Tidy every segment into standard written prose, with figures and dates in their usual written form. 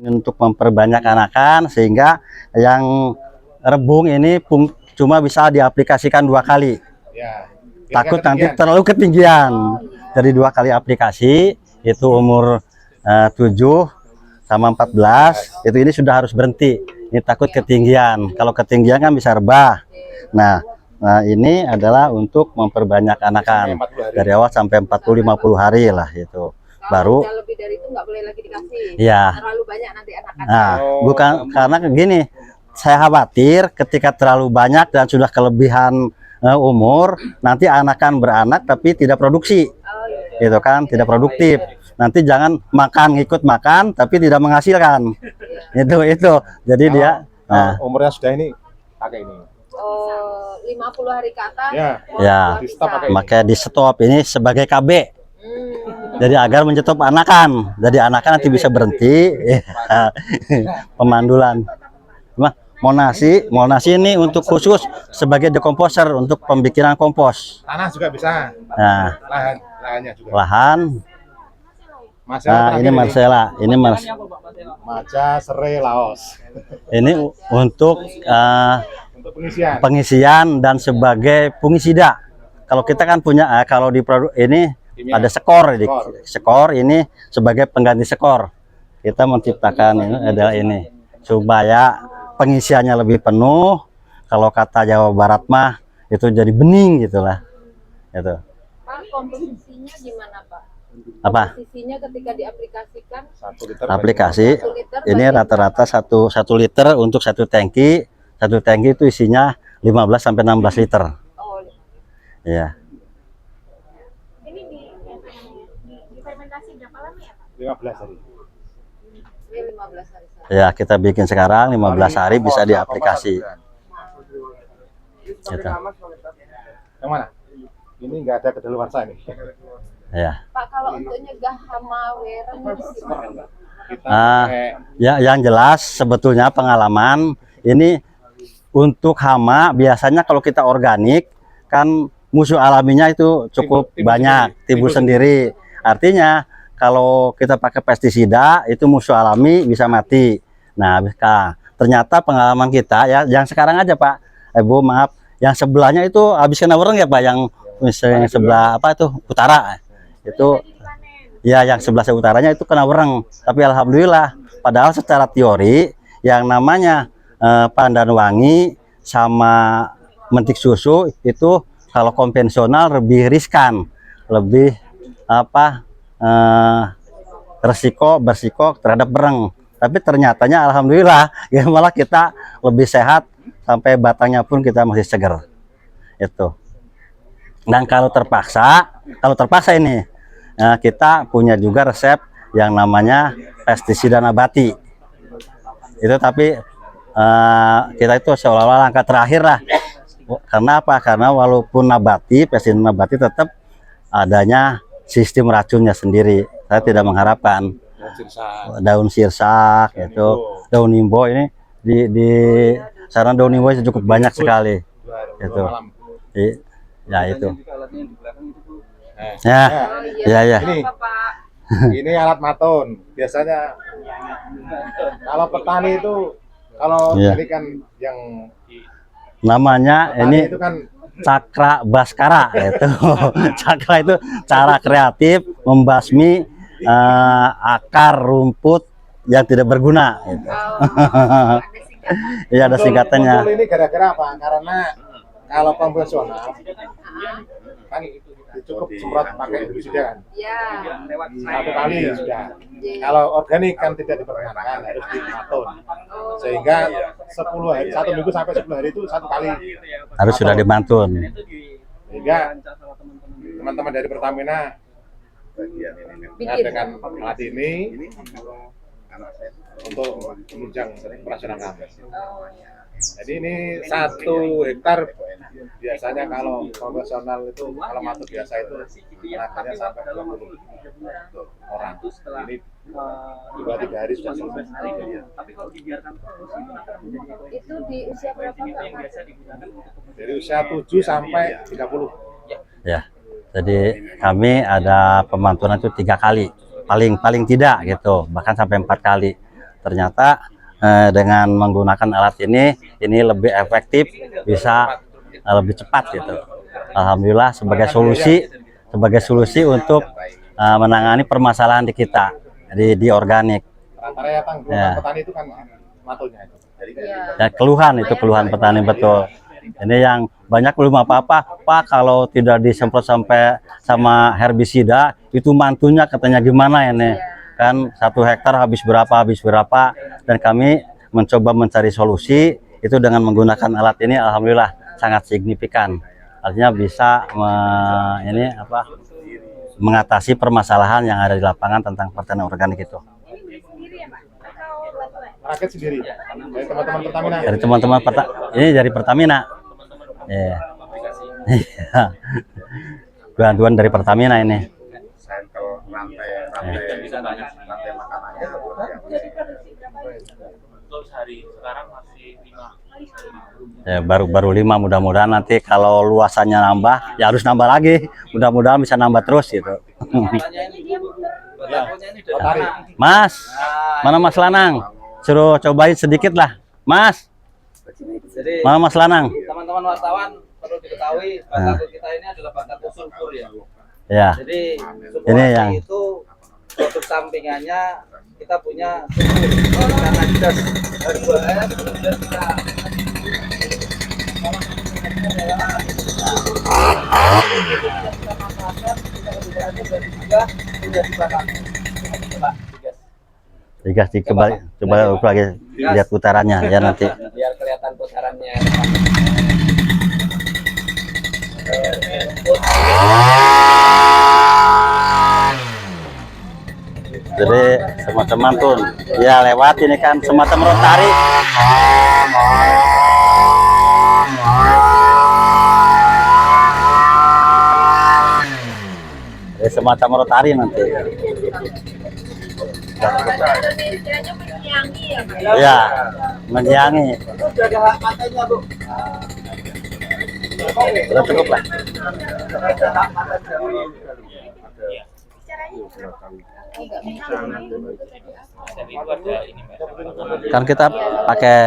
untuk memperbanyak anakan, sehingga yang rebung ini cuma bisa diaplikasikan 2 kali. Ya, Takut nanti terlalu ketinggian. Jadi 2 kali aplikasi, itu umur 7 sama 14, itu ini sudah harus berhenti. Ini takut ketinggian. Kalau ketinggian kan bisa rebah. Nah, ini adalah untuk memperbanyak anakan dari awal sampai 40-50 hari lah itu. Baru lebih dari itu nggak boleh lagi dikasih. Iya. Terlalu banyak nanti anakan. Nah, bukan karena gini, saya khawatir ketika terlalu banyak dan sudah kelebihan umur, nanti anakan beranak tapi tidak produksi. Gitu kan, tidak produktif. Nanti jangan makan, ikut makan tapi tidak menghasilkan. Itu. Jadi dia umurnya sudah ini pakai ini. 50 hari ke atas. Ya. Makanya di stop ini sebagai KB. Jadi agar mencetup anakan. Jadi anakan nanti bisa berhenti. Pemandulan. Monasi ini untuk khusus sebagai dekomposer untuk pembikinan kompos. Tanah juga bisa. Nah, lahannya juga. Lahan. Nah, ini Marcella, ini Maja, serai, Laos. Ini untuk pengisian dan sebagai fungisida. Kalau kita kan punya, kalau di produk ini ada skor ini sebagai pengganti skor. Kita menciptakan ini adalah ini supaya pengisiannya lebih penuh. Kalau kata Jawa Barat mah itu jadi bening gitulah. Itu. Pak, komposisinya gimana, Pak? Apa? Komposisinya ketika diaplikasikan 1 liter. Aplikasi ini rata-rata 1 liter untuk 1 tangki. 1 tangki itu isinya 15 sampai 16 liter. Oh. Iya. Ini di fermentasi berapa lama ya, Pak? 15 hari. 15 hari. Ya, kita bikin sekarang 15 hari bisa diaplikasi. Gitu. Yang mana? Ini nggak ada kedaluarsa ini. Ya. Pak, kalau untuk nyegah hama weren gimana? Ya, yang jelas sebetulnya pengalaman ini untuk hama biasanya kalau kita organik kan musuh alaminya itu cukup banyak, timbul sendiri. Artinya kalau kita pakai pestisida itu musuh alami bisa mati. Nah, ternyata pengalaman kita ya, yang sekarang aja Pak, Bu maaf, yang sebelahnya itu habis kena wereng ya Pak, yang sebelah apa itu utara itu ya, yang sebelah utaranya itu kena wereng. Tapi alhamdulillah, padahal secara teori yang namanya pandan wangi sama mentik susu itu kalau konvensional lebih riskan, lebih bersiko terhadap bereng. Tapi ternyatanya alhamdulillah ya, malah kita lebih sehat sampai batangnya pun kita masih segar itu. Dan kalau terpaksa ini kita punya juga resep yang namanya pestisida nabati itu, tapi kita itu seolah-olah langkah terakhir lah. Karena apa? Karena walaupun nabati, pestisida nabati tetap adanya sistem racunnya sendiri. Saya tidak mengharapkan daun sirsak itu, daun nimbo ini di saran daun nimbo itu cukup banyak sekali itu. Ya itu. Ya. Ini alat maton. Biasanya kalau petani itu kalau ini kan yang namanya ini itu kan Cakra Baskara itu. Cakra itu cara kreatif membasmi akar rumput yang tidak berguna gitu. Iya, ada singkatannya. Ini gara-gara apa? Karena kalau konvensional kan cukup semprot pakai herbisida kan? Iya. 1 kali sudah. Kalau organik kan tidak diperkenankan, harus dimaton. Sehingga 10 hari, 1 minggu sampai 10 hari itu 1 kali. Harus sudah dimantun. Sehingga teman-teman dari Pertamina dengan alat ini untuk menunjang operasional kami. Jadi ini 1 hektar biasanya kalau konvensional itu, kalau matuk biasa itu tenaganya sampai 20 orang. Ini 2-3 hari sudah selesai. Tapi kalau dibiarkan terus itu di usia berapa? Dari usia 7 sampai 30. Ya. Jadi kami ada pemantunan itu 3 kali, paling tidak gitu, bahkan sampai 4 kali. Ternyata dengan menggunakan alat ini lebih efektif, bisa lebih cepat gitu. Alhamdulillah sebagai solusi untuk menangani permasalahan di kita di organik. Rata-rata Ya. petani itu kan matunya itu. Ya, keluhan petani betul. Ini yang banyak belum apa-apa, Pak, kalau tidak disemprot sampai sama herbisida itu mantunya katanya gimana ini. Kan 1 hektar habis berapa, dan kami mencoba mencari solusi itu dengan menggunakan alat ini. Alhamdulillah sangat signifikan, artinya bisa mengatasi permasalahan yang ada di lapangan tentang pertanian organik itu. Rakit sendiri dari teman-teman Pertamina. Dari teman-teman ini dari Pertamina. Ya. Bantuan dari Pertamina ini. Sampel rantai makanannya. Untuk sehari sekarang masih 5. Ya, baru 5, mudah-mudahan nanti kalau luasannya nambah ya harus nambah lagi, mudah-mudahan bisa nambah terus gitu. Mas, mana Mas Lanang? Suruh cobain sedikit lah, Mas. Jadi Mana Mas Lanang? teman-teman wartawan perlu diketahui batako kita ini adalah batako sulfur ya. Ya, Jadi Ini yang- itu produk sampingannya kita punya sulfur karena kita berbuat kita digas kembali, coba lagi lihat putarannya ya nanti. biar kelihatan putarannya. Jadi teman-teman tuh ya lewat ini kan semacam rotari. Jadi semacam rotari nanti. Istilahnya menyiangi ya, Pak. Ya, menyiangi. Sudah ada matanya, Bu. Sudah cukup lah. Kan kita pakai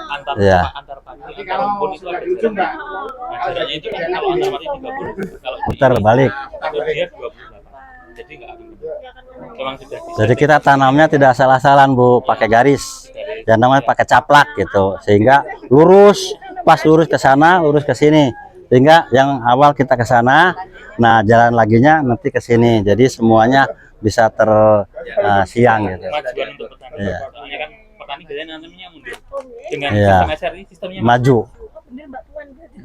Antar ya. antar pagi Jadi antar kalau rumpun itu sudah ada di ujung jarak. nggak? Nah, jaraknya itu kan kalau antar pagi 30, kalau Putar balik. itu dia 28. Jadi nggak akan memang sudah Jadi kita tanamnya tidak salah-salahan Bu, pakai garis. Yang namanya pakai caplak gitu, sehingga lurus, pas lurus ke sana, lurus ke sini. Sehingga yang awal kita ke sana, nah jalan laginya nanti ke sini. Jadi semuanya bisa tersiang gitu. kemajuan untuk petani. Iya. Soalnya kan petani biasanya nanamnya mundur. Dengan Iya. sistem SR ini sistemnya Maju. Bener Mbak Tuan berarti.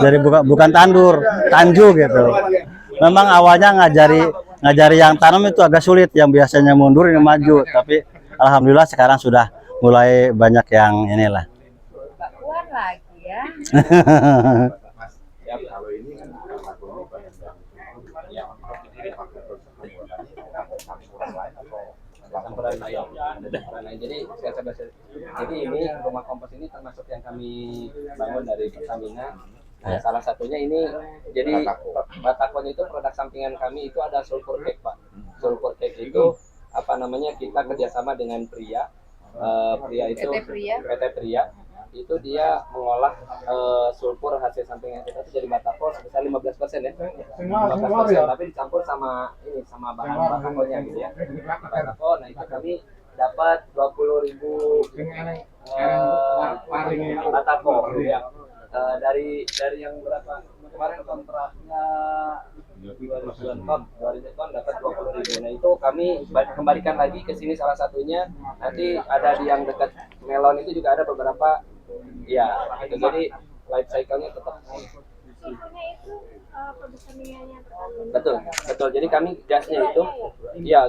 Jadi bukan tandur, tanju gitu. Memang awalnya ngajari yang tanam itu agak sulit, yang biasanya mundur ini maju, tapi alhamdulillah sekarang sudah mulai banyak yang inilah. Mbak Tuan lagi ya. Ya, kalau ini kan batako ini yang Campuran lain. Jadi ini rumah kompos ini termasuk yang kami bangun dari Pertamina. Nah, salah satunya ini jadi Batakon itu produk sampingan kami itu ada sulfur cake, Pak. Sulfur cake itu apa namanya, kita kerjasama dengan Pria. Pria itu PT Pria itu dia mengolah sulfur hasil sampingan kita itu jadi batako sebesar 15% ya. 15%, tapi dicampur sama ini sama bahan batakonya gitu ya. Batako, nah itu kami dapat 20.000 batako ya. Dari yang berapa kemarin kontraknya 2.000 ton dapat 20.000. Nah itu kami kembalikan lagi ke sini, salah satunya nanti ada di yang dekat melon itu juga ada beberapa ya gitu. Jadi life cycle-nya tetap Sulfurnya itu produk sampingannya betul. Jadi kami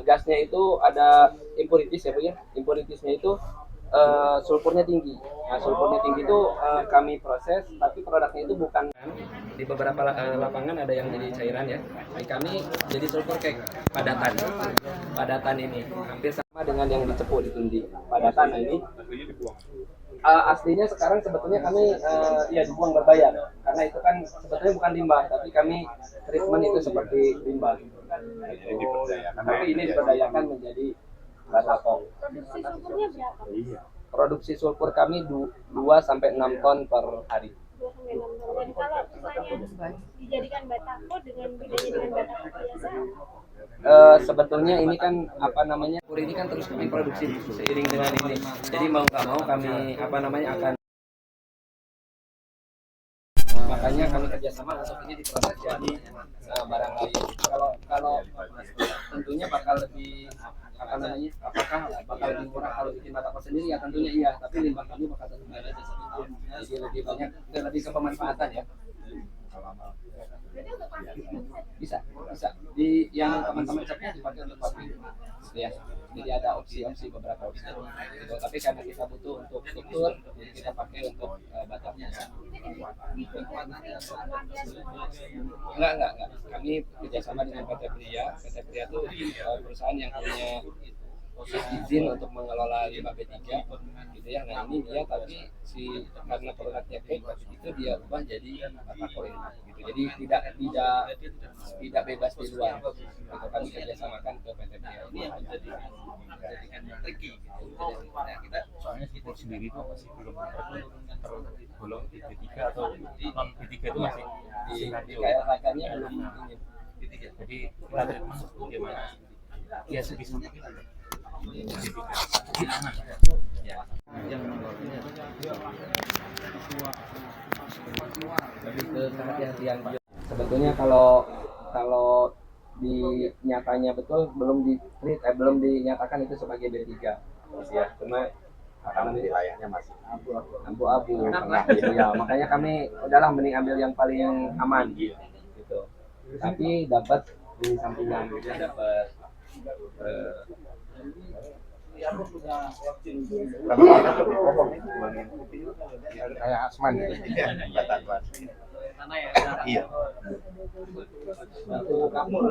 gasnya itu ada impurities ya Bu ya. Impuritiesnya itu sulfurnya tinggi. Nah, sulfurnya tinggi itu kami proses, tapi produknya itu bukan di beberapa lapangan ada yang jadi cairan ya. Di kami jadi sulfur cake padatan ini hampir sama dengan yang dicepu ditundi padatan. Nah, ini aslinya sekarang sebetulnya kami dibuang berbayar karena itu kan sebetulnya bukan limbah, tapi kami treatment itu seperti limbah. Jadi diberdayakan. Tapi ini diberdayakan menjadi batako. Produksi sulfurnya berapa? Produksi sulfur kami 2 sampai 6 ton per hari. 2 sampai 6 ton. Dan kalau misalnya dijadikan batako dengan bedanya dengan batako biasa, Sebetulnya ini kan apa namanya, ini kan terus kami produksi seiring dengan ini. Jadi mau nggak mau kami apa namanya akan, makanya kami kerjasama untuk ini diproses jadi barang lain. Kalau tentunya bakal lebih apa namanya, apakah bakal lebih murah kalau bikin batako sendiri, ya tentunya iya, tapi limbah kami bakal tetap ada di situ. Jadi lebih banyak, lebih ke pemanfaatan ya. Bisa di yang teman-teman catnya dipakai untuk pabrik ya, jadi ada opsi beberapa opsi gitu. Tapi karena kita butuh untuk struktur, jadi kita pakai untuk batangnya. Enggak, kami kerjasama dengan PT Pria. PT Pria itu perusahaan yang punya izin untuk mengelola limbah B3 gitu ya. Nah ini dia, tapi karena produknya cake itu dia ubah jadi batako gitu. Jadi tidak bebas di luar. Itu kami kerjasamakan ke PT Pria ini yang menjadikan tricky gitu. Nah, kita soalnya sulfur sendiri itu masih belum tergolong di B3 atau non B3 itu masih di kayak rakannya belum ini. jadi kita masuk gimana ya sebisa mungkin ya Lebih ke kehati-hatian Pak. Sebetulnya kalau di nyatanya betul belum dinyatakan itu sebagai B3 gitu ya. Cuma Karena wilayahnya masih abu-abu gitu ya. Makanya kami udahlah mending ambil yang paling aman gitu. Tapi dapat di sampingan gitu, dapat kayak asman ya. Iya. batu kapur.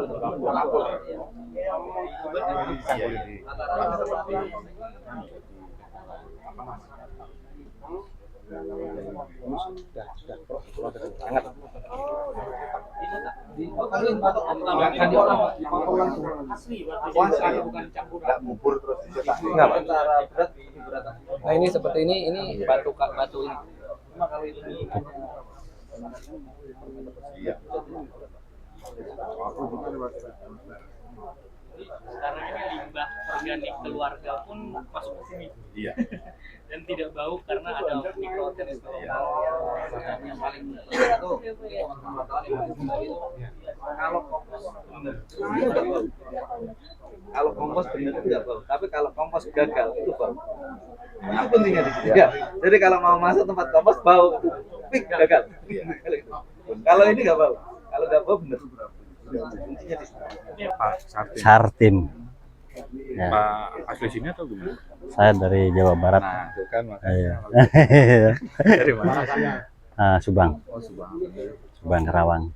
Sangat. Bubur terus dicetak. Nah ini seperti ini batu ini. Iya. sekarang ini limbah organik keluarga pun masuk ke sini. Iya. Dan tidak bau karena ada mikroorganisme lokal. Yang paling itu kalau kompos benar itu nggak bau, tapi kalau kompos gagal itu bau. Itu pentingnya di sini. Ya. Jadi kalau mau masuk tempat kompos bau, pik gagal. Kalau ini nggak bau, kalau nggak bau benar. Kuncinya di sini. Pak Sartim. Sartim. Ya. Pak asli sini atau gimana? Saya dari Jawa Barat. Nah, itu kan Iya. makanya. Dari mana? Subang, Oh, Subang. Subang Kerawang.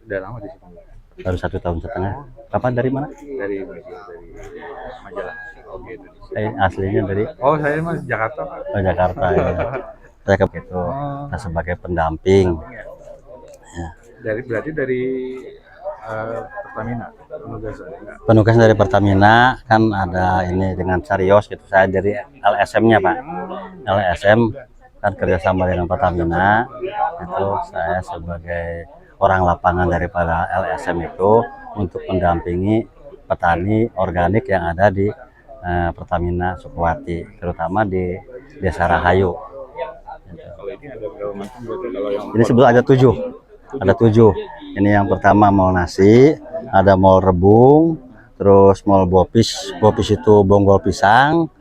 Udah lama di sini. Baru 1,5 tahun. Kapan dari mana? Dari Majalah. Oke, Indonesia. Aslinya dari Oh, saya mas Jakarta, Pak. Jakarta. Ya. Saya ke itu sebagai pendamping. Ya. Berarti dari Pertamina penugasan. Penugas dari Pertamina kan ada ini dengan Carios gitu. Saya dari LSM-nya Pak. LSM kan kerjasama dengan Pertamina. Itu saya sebagai orang lapangan daripada LSM itu untuk mendampingi petani organik yang ada di Pertamina Sukuwati, terutama di Desa Rahayu. Kalau ini ada berapa macam berarti kalau yang Ini sebelum ada 7. Ada 7. Ini yang pertama mol nasi, ada mol rebung, terus mol bopis. Bopis itu bonggol pisang.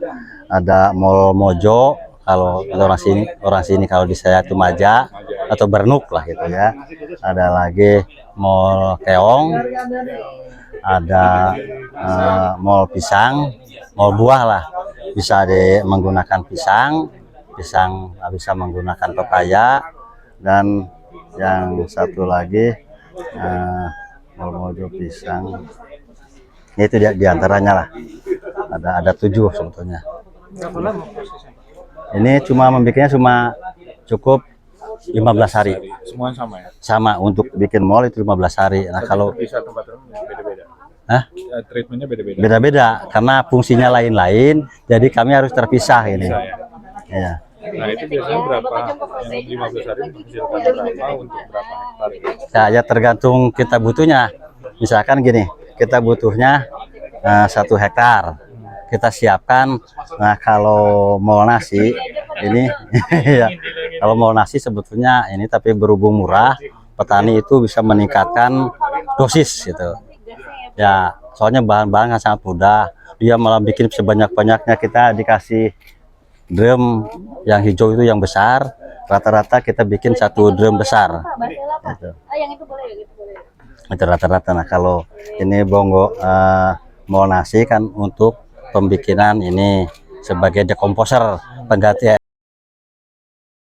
Ada mol mojo, kalau orang sini kalau di saya itu maja atau bernuk lah gitu ya. Ada lagi mol keong, ada mol pisang, mol buah lah. Bisa menggunakan pisang, bisa menggunakan pepaya, dan yang satu lagi mol mojo pisang. Itu diantaranya lah. Ada 7 sebetulnya. Ini membikinnya cukup 15 hari. Semuanya sama ya? Sama untuk bikin mall itu 15 hari. Nah, kalau bisa tempat beda-beda. Treatmentnya beda-beda. Beda-beda karena fungsinya lain-lain, jadi kami harus terpisah ini. Bisa ya. Ya. Nah itu biasanya berapa? Yang 15 hari menghasilkan berapa untuk berapa hektar itu? Nah, ya tergantung kita butuhnya. Misalkan gini, kita butuhnya 1 hektar. Kita siapkan. Nah, kalau mau nasi ini ya, kalau mau nasi sebetulnya ini, tapi berhubung murah, petani itu bisa meningkatkan dosis gitu. Ya, soalnya bahan-bahan sangat mudah. Dia malah bikin sebanyak-banyaknya, kita dikasih drum yang hijau itu yang besar. Rata-rata kita bikin 1 drum besar. Gitu. yang itu boleh, gitu boleh. Itu rata-rata. Nah, kalau ini Bongo mau nasi kan untuk pembikinan ini sebagai dekomposer pengganti